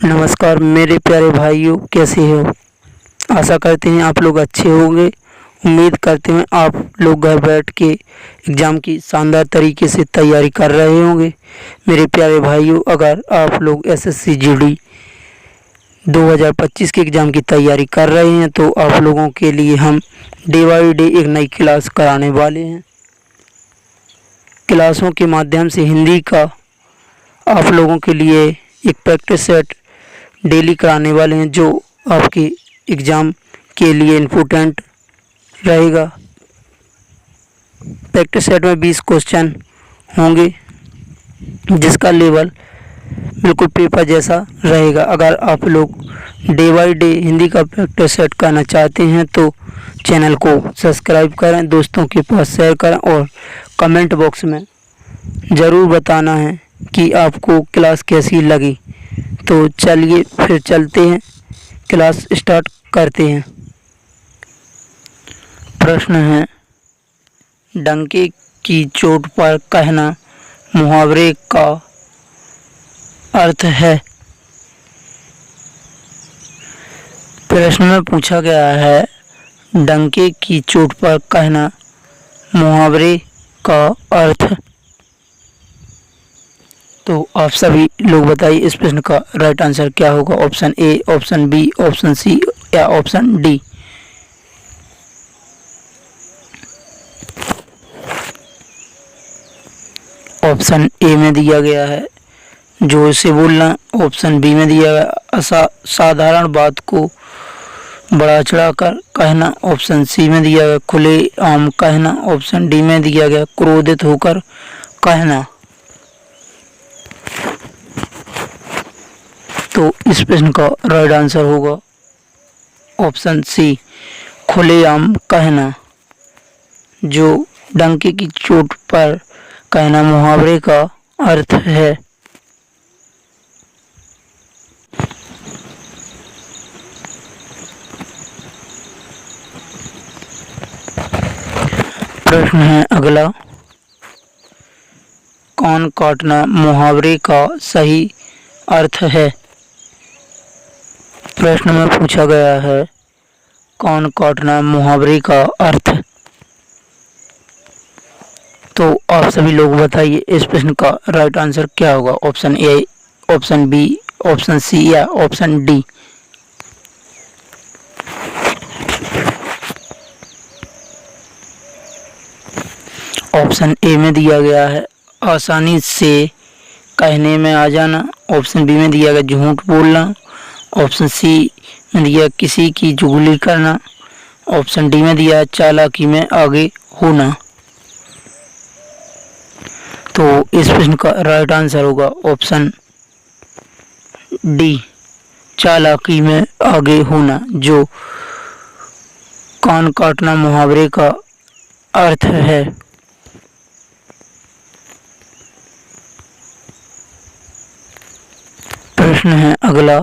नमस्कार मेरे प्यारे भाइयों, कैसे हो। आशा करते हैं आप लोग अच्छे होंगे। उम्मीद करते हैं आप लोग घर बैठ के एग्ज़ाम की शानदार तरीके से तैयारी कर रहे होंगे। मेरे प्यारे भाइयों, अगर आप लोग एसएससी जीडी 2025 के एग्ज़ाम की तैयारी कर रहे हैं तो आप लोगों के लिए हम डे बाई डे एक नई क्लास कराने वाले हैं। क्लासों के माध्यम से हिंदी का आप लोगों के लिए एक प्रैक्टिस सेट डेली कराने वाले हैं, जो आपके एग्ज़ाम के लिए इम्पोर्टेंट रहेगा। प्रैक्टिस सेट में 20 क्वेश्चन होंगे, जिसका लेवल बिल्कुल पेपर जैसा रहेगा। अगर आप लोग डे बाई डे हिंदी का प्रैक्टिस सेट करना चाहते हैं तो चैनल को सब्सक्राइब करें, दोस्तों के पास शेयर करें और कमेंट बॉक्स में ज़रूर बताना है कि आपको क्लास कैसी लगी। तो चलिए फिर चलते हैं, क्लास स्टार्ट करते हैं। प्रश्न है, डंके की चोट पर कहना मुहावरे का अर्थ है। प्रश्न में पूछा गया है, डंके की चोट पर कहना मुहावरे का अर्थ। तो आप सभी लोग बताइए इस प्रश्न का राइट आंसर क्या होगा। Option A, option B, option C या ऑप्शन डी। ऑप्शन ए में दिया गया है जोर से बोलना, ऑप्शन बी में दिया गया साधारण बात को बढ़ा चढ़ाकर कहना, ऑप्शन सी में दिया गया खुले आम कहना, ऑप्शन डी में दिया गया क्रोधित होकर कहना। तो इस प्रश्न का राइट आंसर होगा ऑप्शन सी, खुलेआम कहना, जो डंके की चोट पर कहना मुहावरे का अर्थ है। प्रश्न है अगला, कान काटना मुहावरे का सही अर्थ है। प्रश्न में पूछा गया है, कान काटना मुहावरे का अर्थ। तो आप सभी लोग बताइए इस प्रश्न का राइट आंसर क्या होगा। Option A, option B, option C या ऑप्शन डी। ऑप्शन ए में दिया गया है आसानी से कहने में आ जाना, ऑप्शन बी में दिया गया झूठ बोलना, ऑप्शन सी में दिया किसी की चुगली करना, ऑप्शन डी में दिया चालाकी में आगे होना। तो इस प्रश्न का राइट आंसर होगा ऑप्शन डी, चालाकी में आगे होना, जो कान काटना मुहावरे का अर्थ है। प्रश्न है अगला,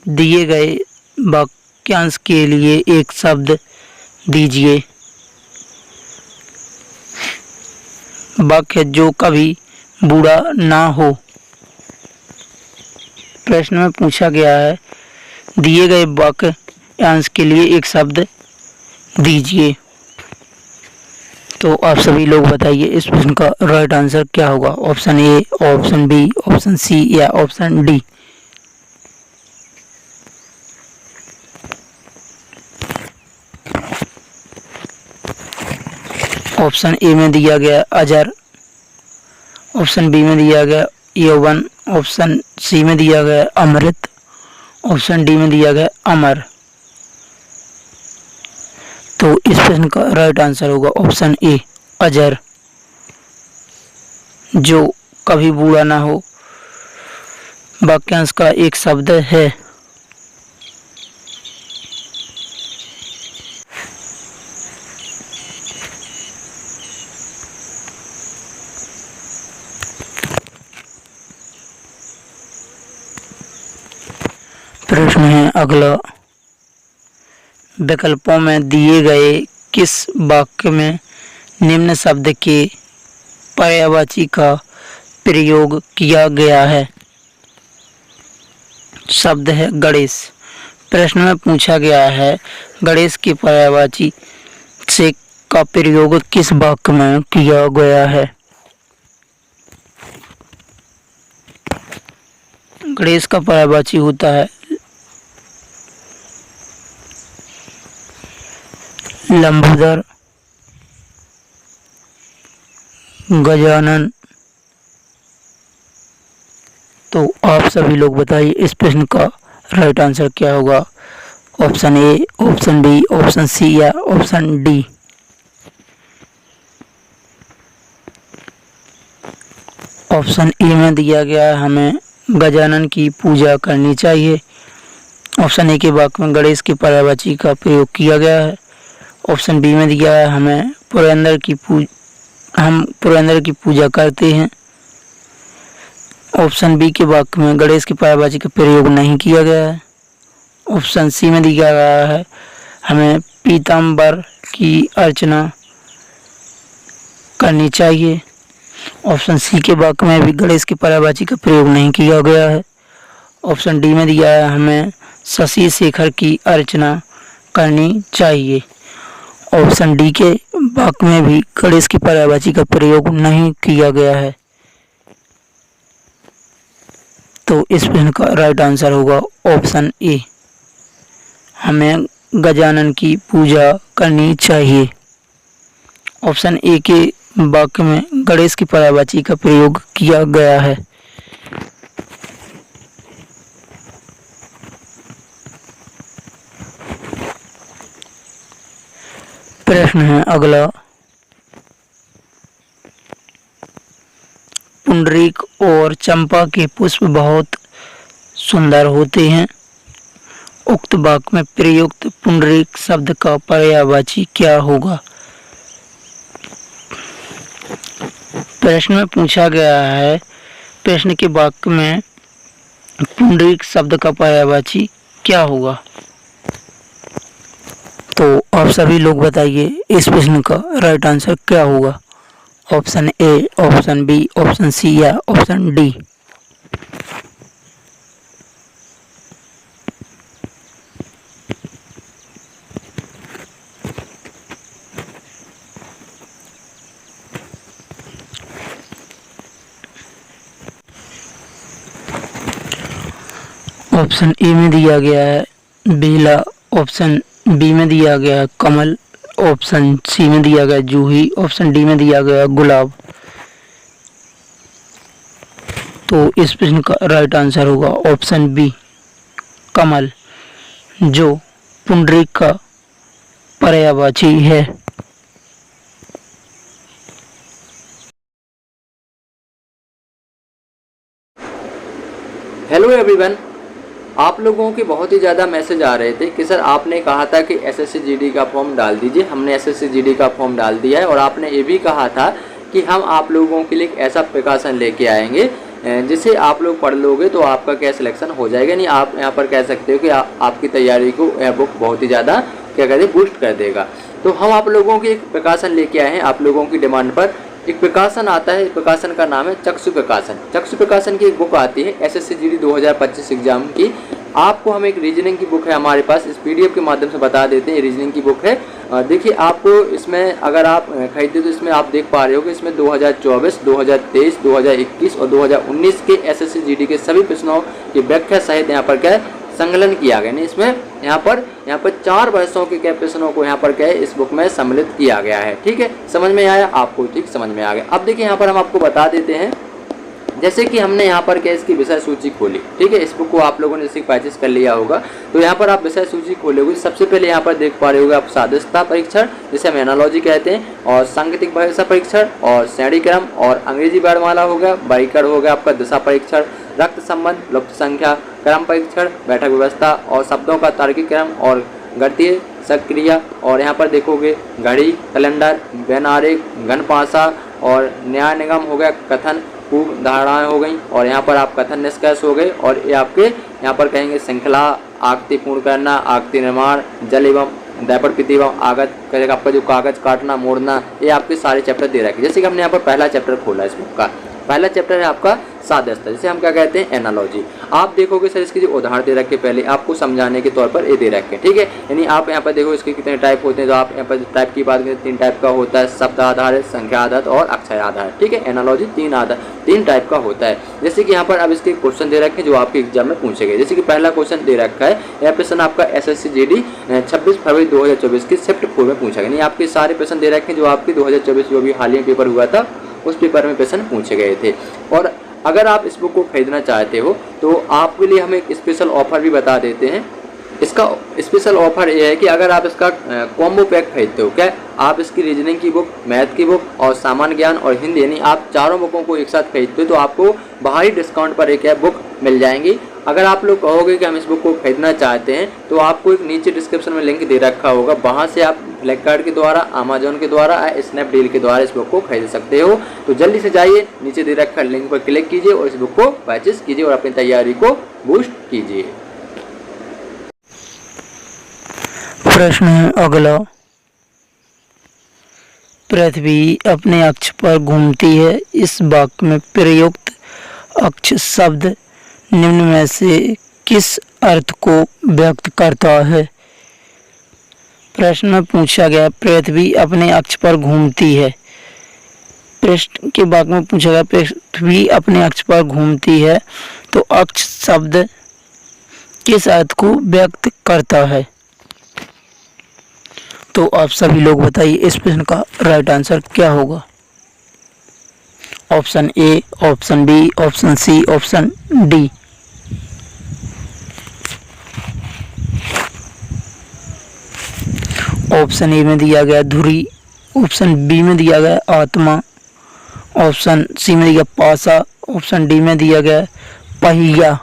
दिए गए वाक्यांश के लिए एक शब्द दीजिए। वाक्य जो कभी बूढ़ा ना हो। प्रश्न में पूछा गया है, दिए गए वाक्यांश के लिए एक शब्द दीजिए। तो आप सभी लोग बताइए इस प्रश्न का राइट आंसर क्या होगा। Option A, option B, option C या ऑप्शन डी। ऑप्शन ए में दिया गया अजर, ऑप्शन बी में दिया गया यौवन, ऑप्शन सी में दिया गया अमृत, ऑप्शन डी में दिया गया अमर। तो इस प्रश्न का राइट आंसर होगा ऑप्शन ए, अजर, जो कभी बूढ़ा ना हो वाक्यांश का एक शब्द है। प्रश्न है अगला, विकल्पों में दिए गए किस वाक्य में निम्न शब्द के पर्यायवाची का प्रयोग किया गया है। शब्द है गणेश। प्रश्न में पूछा गया है गणेश की पर्यायवाची से का प्रयोग किस वाक्य में किया गया है। गणेश का पर्यायवाची होता है लंबोदर, गजानन। तो आप सभी लोग बताइए इस प्रश्न का राइट आंसर क्या होगा। Option A, option B, option C या ऑप्शन डी। ऑप्शन ए में दिया गया है हमें गजानन की पूजा करनी चाहिए। ऑप्शन ए के वाक्य में गणेश की पर्यायवाची का प्रयोग किया गया है। ऑप्शन बी में दिया है हम पुरंदर की पूजा करते हैं। ऑप्शन बी के वाक्य में गणेश की पर्यायवाची का प्रयोग नहीं किया गया है। ऑप्शन सी में दिया गया है हमें पीताम्बर की अर्चना करनी चाहिए। ऑप्शन सी के वाक्य में भी गणेश की पर्यायवाची का प्रयोग नहीं किया गया है। ऑप्शन डी में दिया है हमें शशि शेखर की अर्चना करनी चाहिए। ऑप्शन डी के वाक्य में भी गणेश की पर्यायवाची का प्रयोग नहीं किया गया है। तो इस प्रश्न का राइट आंसर होगा ऑप्शन ए, हमें गजानन की पूजा करनी चाहिए। ऑप्शन ए के वाक्य में गणेश की पर्यायवाची का प्रयोग किया गया है। प्रश्न है अगला, पुंडरीक और चंपा के पुष्प बहुत सुंदर होते हैं। उक्त वाक्य में प्रयुक्त पुंडरीक शब्द का पर्यायवाची क्या होगा। प्रश्न में पूछा गया है प्रश्न के वाक्य में पुंडरीक शब्द का पर्यायवाची क्या होगा। तो आप सभी लोग बताइए इस प्रश्न का राइट आंसर क्या होगा। Option A, option B, option C या ऑप्शन डी। ऑप्शन ए में दिया गया है बेला। ऑप्शन बी में दिया गया है कमल। ऑप्शन सी में दिया गया जूही। ऑप्शन डी में दिया गया गुलाब। तो इस प्रश्न का राइट आंसर होगा ऑप्शन बी, कमल, जो पुंडरीक का पर्यायवाची है। हेलो एवरीवन, आप लोगों के बहुत ही ज़्यादा मैसेज आ रहे थे कि सर आपने कहा था कि एसएससी जीडी का फॉर्म डाल दीजिए। हमने एसएससी जीडी का फॉर्म डाल दिया है और आपने ये भी कहा था कि हम आप लोगों के लिए एक ऐसा प्रकाशन लेके आएंगे जिसे आप लोग पढ़ लोगे तो आपका क्या सिलेक्शन हो जाएगा। नहीं, आप यहाँ पर कह सकते हो कि आपकी तैयारी को यह बुक बहुत ही ज़्यादा क्या कहते हैं बूस्ट कर देगा। तो हम आप लोगों की एक प्रकाशन लेके आए हैं। आप लोगों की डिमांड पर एक प्रकाशन आता है। प्रकाशन का नाम है चक्षु प्रकाशन। चक्षु प्रकाशन की एक बुक आती है एसएससी जीडी 2025 एग्जाम की। आपको हम एक रीजनिंग की बुक है हमारे पास, इस पीडीएफ के माध्यम से बता देते हैं। रीजनिंग की बुक है। देखिए, आपको इसमें अगर आप खरीदते तो इसमें आप देख पा रहे हो कि इसमें 2024, 2023, 2021 और 2019 के एसएससी जीडी के सभी प्रश्नों की व्याख्या सहित यहाँ पर क्या है संकलन किया गया। इसमें यहाँ पर 4 वर्षों के क्या प्रश्नों को यहाँ पर क्या है इस बुक में सम्मिलित किया गया है। ठीक है, समझ में आया आपको? ठीक, समझ में आ गया। अब देखिए यहाँ पर हम आपको बता देते हैं, जैसे कि हमने यहाँ पर क्या इसकी विषय सूची खोली। ठीक है, इस बुक को आप लोगों ने जैसे परचेस कर लिया होगा तो यहाँ पर आप विषय सूची खोलोगे। सबसे पहले यहाँ पर देख पा रहे होगे आप सादृश्यता परीक्षण, जिसे हम एनालॉजी कहते हैं, और सांकेतिक भाषा परीक्षण, और श्रेणी क्रम, और अंग्रेजी वर्णमाला हो गया, बाइकड़ हो गया आपका दिशा परीक्षण, रक्त संबंध, लुप्त संख्या, क्रम परीक्षण, बैठक व्यवस्था, और शब्दों का तार्किक क्रम, और गणितीय सक्रिया, और यहाँ पर देखोगे घड़ी, कैलेंडर, व्यन आरेख, घन पासा, और न्याय निगम हो गया, कथन पूर्व धारणाएं हो गई, और यहाँ पर आप कथन निष्कर्ष हो गए, और ये आपके यहाँ पर कहेंगे श्रृंखला, आकृति पूर्ण करना, आकृति निर्माण, जल एवं दैपट पीति एवं आगत करेगा आपका जो कागज काटना मोड़ना, ये आपके सारे चैप्टर दे रखे। जैसे कि हमने यहाँ पर पहला चैप्टर खोला इस बुक का। पहला चैप्टर है आपका सादृश्यता, जैसे हम क्या कहते हैं एनालॉजी। आप देखोगे सर इसकी जो उदाहरण दे रखे पहले आपको समझाने के तौर पर ये दे रखे, ठीक है। यानी आप यहाँ पर देखो इसके कितने टाइप होते हैं, तो आप यहाँ पर टाइप की बात करें 3 टाइप का होता है, शब्द आधारित, संख्या आधारित और अक्षर आधारित, ठीक है। एनालॉजी 3 टाइप का होता है। जैसे कि यहाँ पर अब इसके क्वेश्चन दे रखे हैं जो आपके एग्जाम में पूछे गए। जैसे कि पहला क्वेश्चन दे रखा है, यह प्रश्न आपका SSC GD 26 फरवरी 2024 की शिफ्ट 4 में पूछा गया। नहीं आपके सारे प्रश्न दे रखे हैं जो आपके 2024 जो भी हालिया पेपर हुआ था उस पेपर में प्रश्न पूछे गए थे। और अगर आप इस बुक को खरीदना चाहते हो तो आपके लिए हम एक स्पेशल ऑफर भी बता देते हैं। इसका स्पेशल ऑफर ये है कि अगर आप इसका कॉम्बो पैक खरीदते हो, क्या आप इसकी रीजनिंग की बुक, मैथ की बुक और सामान्य ज्ञान और हिंदी, यानी आप चारों बुकों को एक साथ खरीदते हो तो आपको बाहरी डिस्काउंट पर एक बुक मिल जाएंगी। अगर आप लोग कहोगे कि हम इस बुक को खरीदना चाहते हैं तो आपको एक नीचे डिस्क्रिप्शन में लिंक दे रखा होगा, वहाँ से आप फ्लिपकार्ट के द्वारा, अमेजोन के द्वारा, स्नैपडील के द्वारा इस बुक को खरीद सकते हो। तो जल्दी से जाइए, नीचे दे रखा लिंक पर क्लिक कीजिए और इस बुक को परचेज कीजिए और अपनी तैयारी को बूस्ट कीजिए। प्रश्न है अगला, पृथ्वी अपने अक्ष पर घूमती है, इस वाक्य में प्रयुक्त अक्ष शब्द निम्न में से किस अर्थ को व्यक्त करता है। प्रश्न में पूछा गया पृथ्वी अपने अक्ष पर घूमती है, प्रश्न के वाक्य में पूछा गया पृथ्वी अपने अक्ष पर घूमती है, तो अक्ष शब्द किस अर्थ को व्यक्त करता है। तो आप सभी लोग बताइए इस प्रश्न का राइट आंसर क्या होगा। Option A, option B, option C, option D. Option A में दिया गया धुरी, ऑप्शन बी में दिया गया आत्मा, ऑप्शन सी में दिया पासा, ऑप्शन डी में दिया गया पहिया।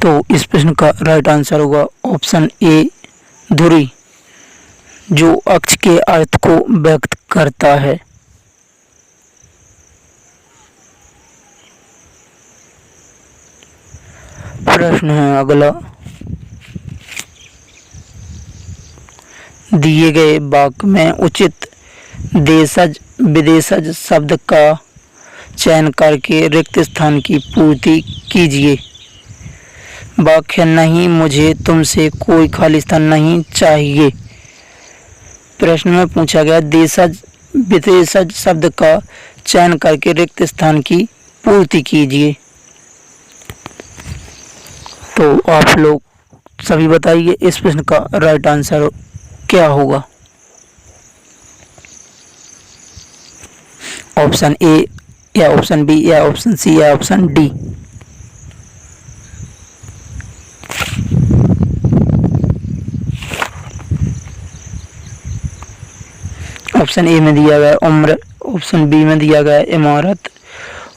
तो इस प्रश्न का राइट आंसर होगा ऑप्शन ए धुरी, जो अक्ष के अर्थ को व्यक्त करता है। प्रश्न है अगला, दिए गए वाक्य में उचित देशज विदेशज शब्द का चयन करके रिक्त स्थान की पूर्ति कीजिए। वाक्य नहीं, मुझे तुमसे कोई खाली स्थान नहीं चाहिए। प्रश्न में पूछा गया देशज विदेशज शब्द का चयन करके रिक्त स्थान की पूर्ति कीजिए। तो आप लोग सभी बताइए इस प्रश्न का राइट आंसर क्या होगा। ऑप्शन ए या ऑप्शन बी या ऑप्शन सी या ऑप्शन डी। ऑप्शन ए में दिया गया उम्र, ऑप्शन बी में दिया गया इमारत,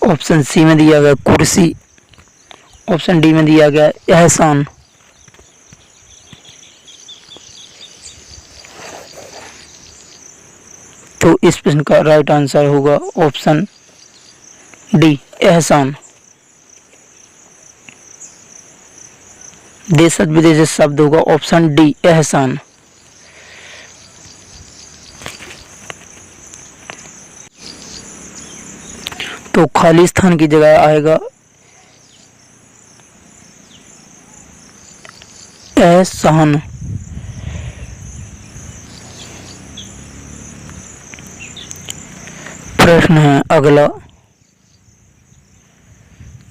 ऑप्शन सी में दिया गया कुर्सी, ऑप्शन डी में दिया गया एहसान। तो इस प्रश्न का राइट आंसर होगा ऑप्शन डी एहसान। देशज विदेशज शब्द होगा ऑप्शन डी एहसान। तो खाली स्थान की जगह आएगा एहसान। प्रश्न है अगला,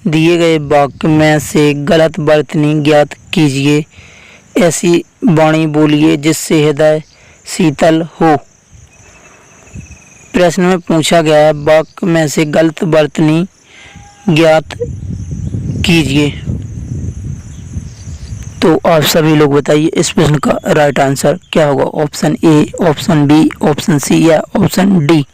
दिए गए वाक्य में से गलत वर्तनी ज्ञात कीजिए। ऐसी वाणी बोलिए जिससे हृदय शीतल हो। प्रश्न में पूछा गया वाक्य में से गलत वर्तनी ज्ञात कीजिए। तो आप सभी लोग बताइए इस प्रश्न का राइट आंसर क्या होगा। Option A, option B, option C या ऑप्शन डी।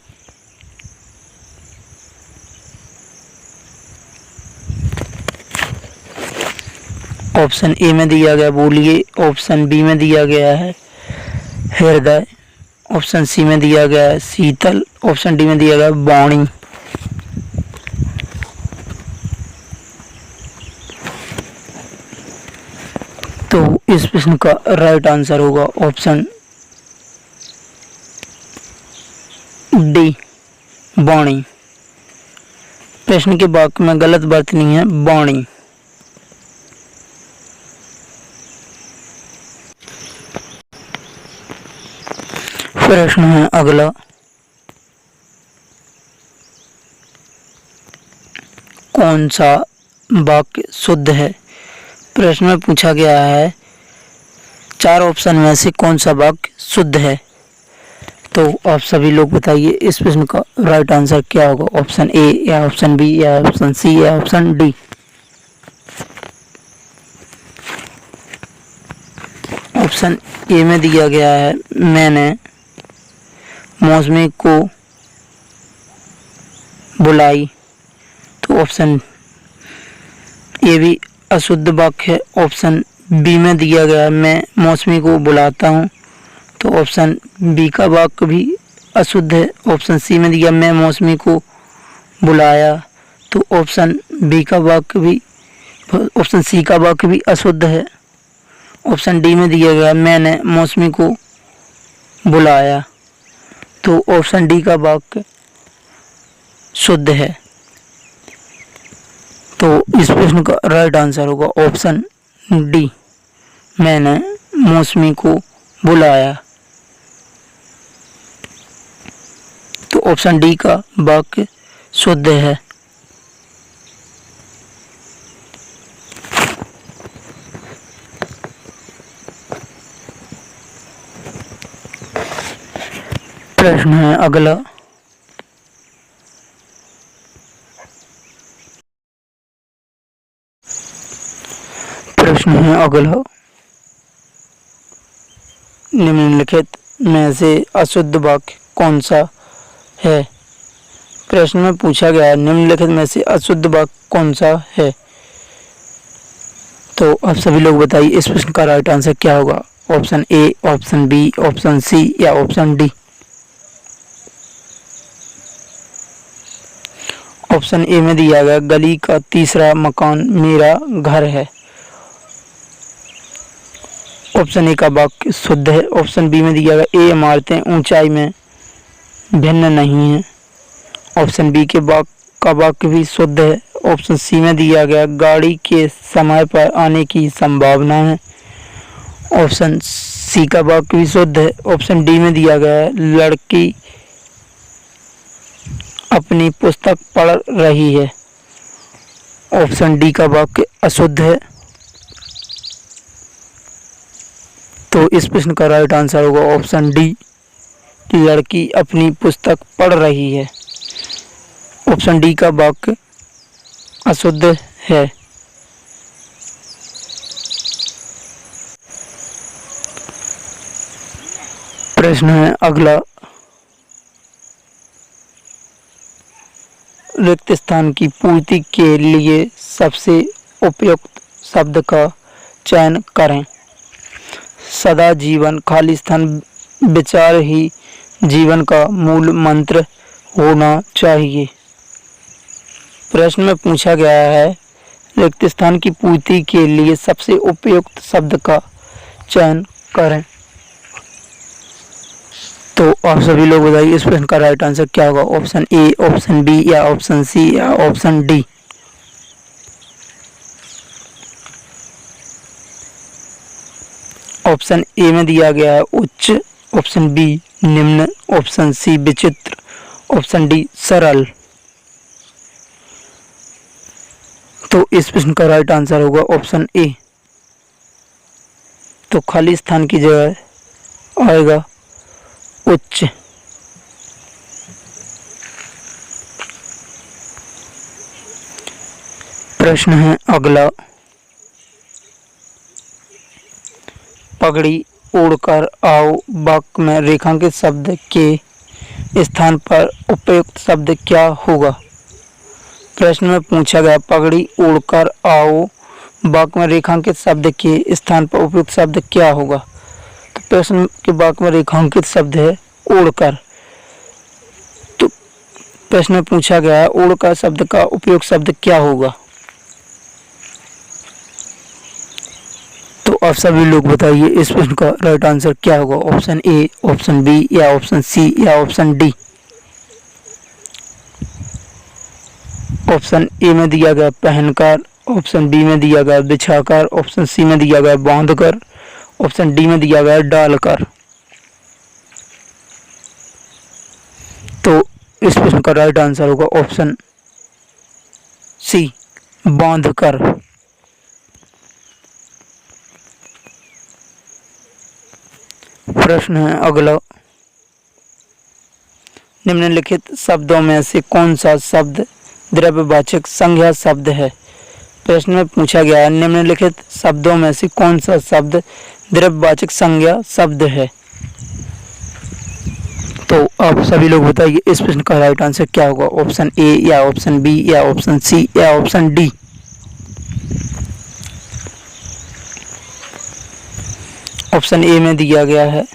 ऑप्शन ए में दिया गया बोलिए, ऑप्शन बी में दिया गया है हृदय, ऑप्शन सी में दिया गया है शीतल, ऑप्शन डी में दिया गया वाणी। तो इस प्रश्न का राइट आंसर होगा ऑप्शन डी वाणी। प्रश्न के वाक्य में गलत बरतनी है वाणी। प्रश्न है अगला, कौन सा वाक्य शुद्ध है। प्रश्न में पूछा गया है 4 ऑप्शन में से कौन सा वाक्य शुद्ध है। तो आप सभी लोग बताइए इस प्रश्न का राइट आंसर क्या होगा, ऑप्शन ए या ऑप्शन बी या ऑप्शन सी या ऑप्शन डी। ऑप्शन ए में दिया गया है मैंने मौसमी को बुलाई, तो ऑप्शन ए भी अशुद्ध वाक्य है। ऑप्शन बी में दिया गया है मैं मौसमी को बुलाता हूँ, तो ऑप्शन बी का वाक्य भी अशुद्ध है। ऑप्शन सी में दिया मैं मौसमी को बुलाया, तो ऑप्शन बी का वाक्य भी ऑप्शन सी का वाक्य भी अशुद्ध है। ऑप्शन डी में दिया गया मैंने मौसमी को बुलाया, तो ऑप्शन डी का वाक्य शुद्ध है। तो इस प्रश्न का राइट आंसर होगा ऑप्शन डी, मैंने मौसमी को बुलाया। तो ऑप्शन डी का वाक्य शुद्ध है। प्रश्न है अगला, प्रश्न है अगला, निम्नलिखित में से अशुद्ध वाक्य कौन सा है। प्रश्न में पूछा गया है निम्नलिखित में से अशुद्ध वाक्य कौन सा है। तो आप सभी लोग बताइए इस प्रश्न का राइट आंसर क्या होगा, option A, option B, option C या ऑप्शन डी। ऑप्शन ए में दिया गया गली का तीसरा मकान मेरा घर है, ऑप्शन ए का वाक्य शुद्ध है। ऑप्शन बी में दिया गया ए इमारतें ऊंचाई में भिन्न नहीं है, ऑप्शन बी के का वाक्य भी शुद्ध है। ऑप्शन सी में दिया गया गाड़ी के समय पर आने की संभावना है, ऑप्शन सी का वाक्य भी शुद्ध है। ऑप्शन डी में दिया गया लड़की अपनी पुस्तक पढ़ रही है, ऑप्शन डी का वाक्य अशुद्ध है। तो इस प्रश्न का राइट आंसर होगा ऑप्शन डी, लड़की अपनी पुस्तक पढ़ रही है। ऑप्शन डी का वाक्य अशुद्ध है। प्रश्न है अगला, रिक्त स्थान की पूर्ति के लिए सबसे उपयुक्त शब्द का चयन करें। सदा जीवन खाली स्थान विचार ही जीवन का मूल मंत्र होना चाहिए। प्रश्न में पूछा गया है रिक्त स्थान की पूर्ति के लिए सबसे उपयुक्त शब्द का चयन करें। तो आप सभी लोग बताइए इस प्रश्न का राइट आंसर क्या होगा, ऑप्शन ए, ऑप्शन बी या ऑप्शन सी या ऑप्शन डी। ऑप्शन ए में दिया गया है उच्च, ऑप्शन बी निम्न, ऑप्शन सी विचित्र, ऑप्शन डी सरल। तो इस प्रश्न का राइट आंसर होगा ऑप्शन ए। तो खाली स्थान की जगह आएगा उच्च। प्रश्न है अगला, पगड़ी ओढ़कर आओ वाक्य में रेखांकित शब्द के स्थान पर उपयुक्त शब्द क्या होगा। प्रश्न में पूछा गया पगड़ी ओढ़कर आओ वाक्य में रेखांकित शब्द के स्थान पर उपयुक्त शब्द क्या होगा। तो प्रश्न के वाक्य में रेखांकित शब्द है ओढ़कर। तो प्रश्न में पूछा गया है ओढ़कर शब्द का उपयुक्त शब्द क्या होगा। तो आप सभी लोग बताइए इस प्रश्न का राइट आंसर क्या होगा, ऑप्शन ए, ऑप्शन बी या ऑप्शन सी या ऑप्शन डी। ऑप्शन ए में दिया गया पहनकर, ऑप्शन बी में दिया गया बिछाकर, ऑप्शन सी में दिया गया बांधकर, ऑप्शन डी में दिया गया डालकर। तो इस प्रश्न का राइट आंसर होगा ऑप्शन सी, बांधकर। प्रश्न है अगला, निम्नलिखित शब्दों में से कौन सा शब्द द्रव्यवाचक संज्ञा शब्द है। प्रश्न में पूछा गया है निम्नलिखित शब्दों में से कौन सा शब्द द्रव्यवाचक संज्ञा शब्द है। तो आप सभी लोग बताइए इस प्रश्न का राइट आंसर क्या होगा, ऑप्शन ए या ऑप्शन बी या ऑप्शन सी या ऑप्शन डी। ऑप्शन ए में दिया गया है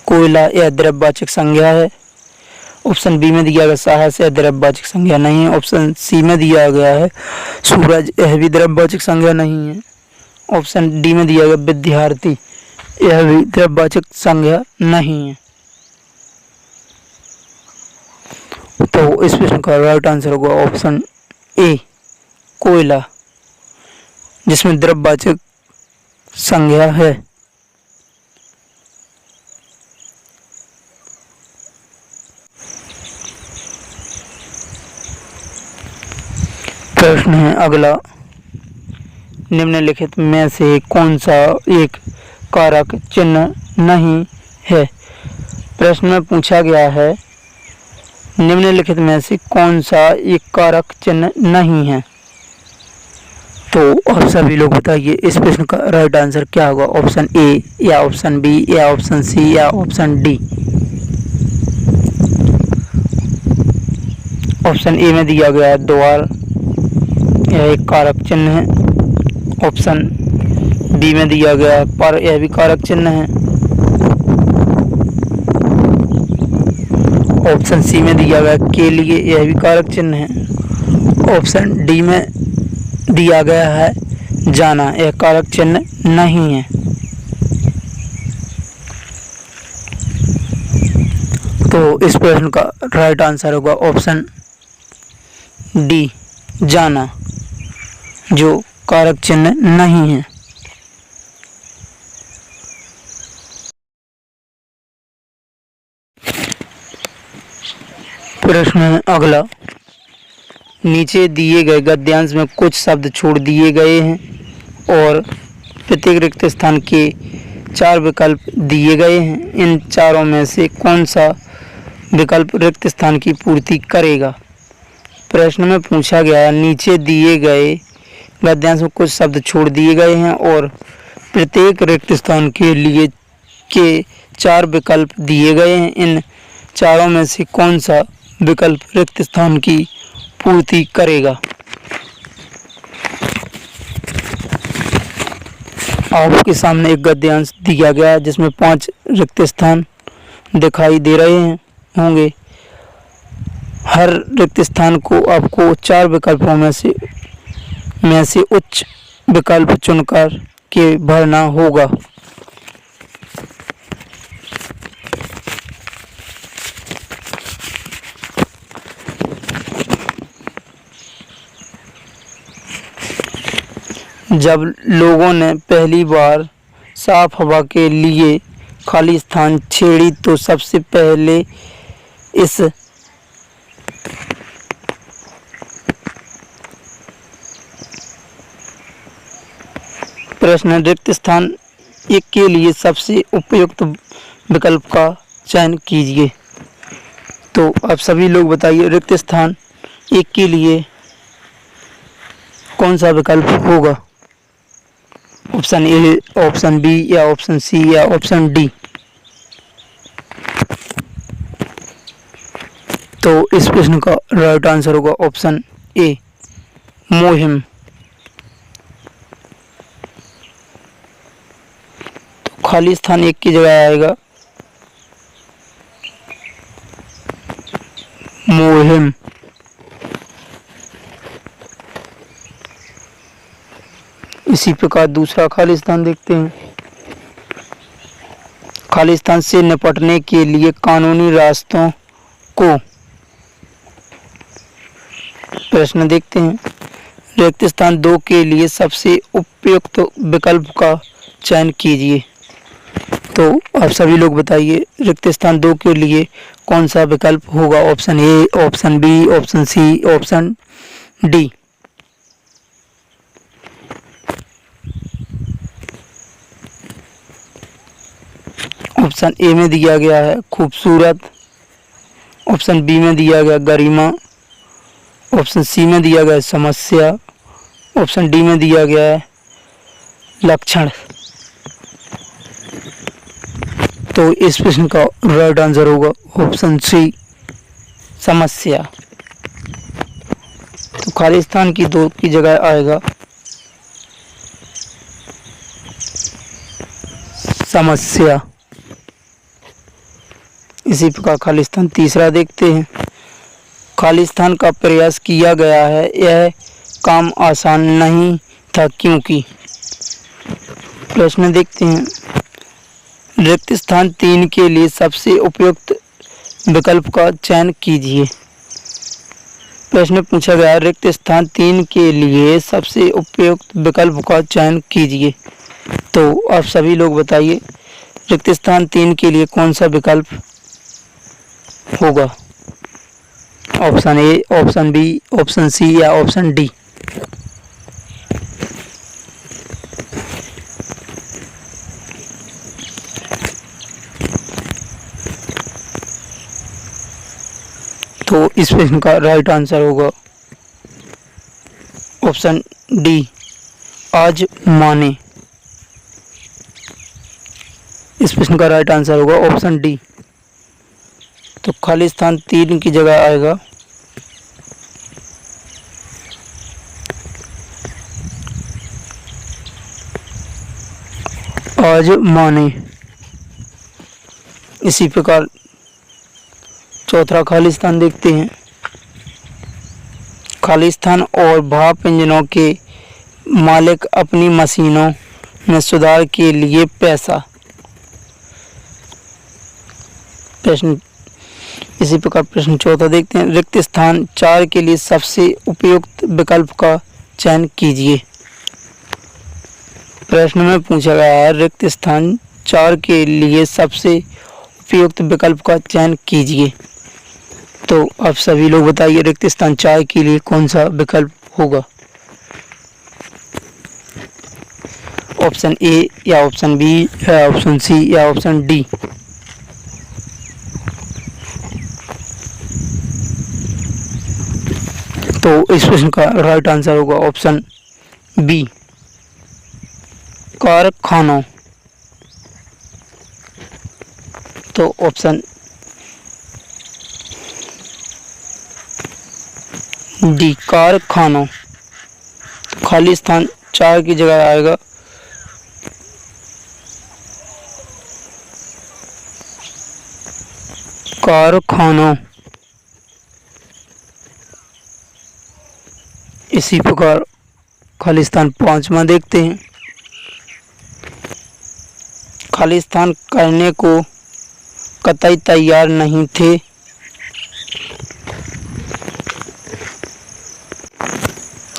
कोयला यह द्रव्यवाचक संज्ञा है, ऑप्शन बी में दिया गया साहस यह द्रव्यवाचक संज्ञा नहीं है, ऑप्शन सी में दिया गया है सूरज यह भी द्रव्यवाचक संज्ञा नहीं है, ऑप्शन डी में दिया गया विद्यार्थी यह भी द्रव्यवाचक संज्ञा नहीं है। तो इस प्रश्न का राइट आंसर होगा ऑप्शन ए कोयला, जिसमें द्रव्यवाचक संज्ञा है। प्रश्न है अगला, निम्नलिखित में से कौन सा एक कारक चिन्ह नहीं है। प्रश्न में पूछा गया है निम्नलिखित में से कौन सा एक कारक चिन्ह नहीं है। तो आप सभी लोग बताइए इस प्रश्न का राइट आंसर क्या होगा, ऑप्शन ए या ऑप्शन बी या ऑप्शन सी या ऑप्शन डी। ऑप्शन ए में दिया गया है द्वार यह एक कारक चिन्ह है, ऑप्शन बी में दिया गया है पर यह भी कारक चिन्ह है, ऑप्शन सी में दिया गया के लिए यह भी कारक चिन्ह है, ऑप्शन डी में दिया गया है जाना यह कारक चिन्ह नहीं है। तो इस प्रश्न का राइट आंसर होगा ऑप्शन डी जाना, जो कारक चिन्ह नहीं है। प्रश्न है अगला, नीचे दिए गए गद्यांश में कुछ शब्द छोड़ दिए गए हैं और प्रत्येक रिक्त स्थान के 4 विकल्प दिए गए हैं। इन चारों में से कौन सा विकल्प रिक्त स्थान की पूर्ति करेगा। प्रश्न में पूछा गया नीचे दिए गए गद्यांश में कुछ शब्द छोड़ दिए गए हैं और प्रत्येक रिक्त स्थान के लिए 4 विकल्प दिए गए हैं। इन चारों में से कौन सा विकल्प रिक्त स्थान की पूर्ति करेगा। आपके सामने एक गद्यांश दिया गया है जिसमें 5 रिक्त स्थान दिखाई दे रहे होंगे। हर रिक्त स्थान को आपको 4 विकल्पों में से उच्च विकल्प चुनकर के भरना होगा। जब लोगों ने पहली बार साफ हवा के लिए खाली स्थान छेड़ी तो सबसे पहले इस प्रश्न रिक्त स्थान 1 के लिए सबसे उपयुक्त विकल्प का चयन कीजिए। तो आप सभी लोग बताइए रिक्त स्थान 1 के लिए कौन सा विकल्प होगा, ऑप्शन ए, ऑप्शन बी या ऑप्शन सी या ऑप्शन डी। तो इस प्रश्न का राइट आंसर होगा ऑप्शन ए मुहिम। तो खाली स्थान 1 की जगह आएगा मुहिम। इसी प्रकार दूसरा खाली स्थान देखते हैं। खाली स्थान से निपटने के लिए कानूनी रास्तों को प्रश्न देखते हैं। रिक्त स्थान 2 के लिए सबसे उपयुक्त विकल्प का चयन कीजिए। तो आप सभी लोग बताइए रिक्त स्थान 2 के लिए कौन सा विकल्प होगा। Option A, option B, option C, option D. Option A में दिया गया है खूबसूरत, ऑप्शन बी में दिया गया गरिमा, ऑप्शन सी में दिया गया है समस्या, ऑप्शन डी में दिया गया है लक्षण। तो इस प्रश्न का राइट आंसर होगा ऑप्शन सी, समस्या। तो खाली स्थान की 2 की जगह आएगा समस्या। इसी प्रकार खाली स्थान तीसरा देखते हैं। खाली स्थान का प्रयास किया गया है, यह काम आसान नहीं था क्योंकि। प्रश्न देखते हैं। रिक्त स्थान 3 के लिए सबसे उपयुक्त विकल्प का चयन कीजिए। प्रश्न पूछा गया रिक्त स्थान 3 के लिए सबसे उपयुक्त विकल्प का चयन कीजिए। तो आप सभी लोग बताइए रिक्त स्थान 3 के लिए कौन सा विकल्प होगा। Option A, option B, option C या ऑप्शन डी। तो इस प्रश्न का राइट आंसर होगा ऑप्शन डी, आज माने। इस प्रश्न का राइट आंसर होगा ऑप्शन डी। तो खाली स्थान 3 की जगह आएगा आज माने। इसी प्रकार चौथा खाली स्थान देखते हैं। खाली स्थान और भाप इंजनों के मालिक अपनी मशीनों में सुधार के लिए पैसा। प्रश्न इसी प्रकार प्रश्न चौथा देखते हैं। रिक्त स्थान 4 के लिए सबसे उपयुक्त विकल्प का चयन कीजिए। प्रश्न में पूछा गया है रिक्त स्थान 4 के लिए सबसे उपयुक्त विकल्प का चयन कीजिए। तो आप सभी लोग बताइए रिक्त स्थान 4 के लिए कौन सा विकल्प होगा। ऑप्शन ए या ऑप्शन बी या ऑप्शन सी या ऑप्शन डी। तो इस प्रश्न का राइट आंसर होगा ऑप्शन बी, कारखानों। तो ऑप्शन डी, कारखानों। खाली स्थान 4 की जगह आएगा कारखानों। इसी प्रकार खाली स्थान 5वां देखते हैं। खाली स्थान करने को कतई तैयार नहीं थे।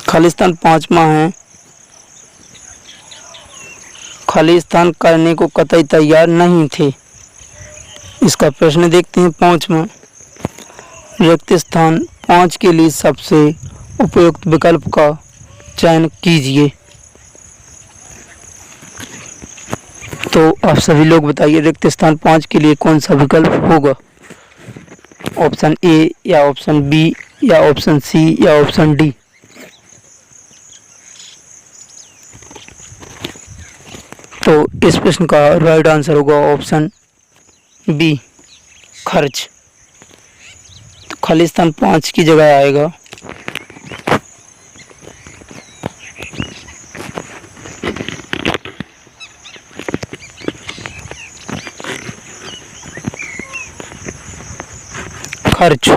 खाली स्थान 5वां है खाली स्थान करने को कतई तैयार नहीं थे। इसका प्रश्न देखते हैं 5वां। रिक्त स्थान 5 के लिए सबसे उपयुक्त विकल्प का चयन कीजिए। तो आप सभी लोग बताइए रिक्त स्थान 5 के लिए कौन सा विकल्प होगा। ऑप्शन ए या ऑप्शन बी या ऑप्शन सी या ऑप्शन डी। तो इस प्रश्न का राइट आंसर होगा ऑप्शन बी, खर्च। तो खाली स्थान 5 की जगह आएगा खर्च।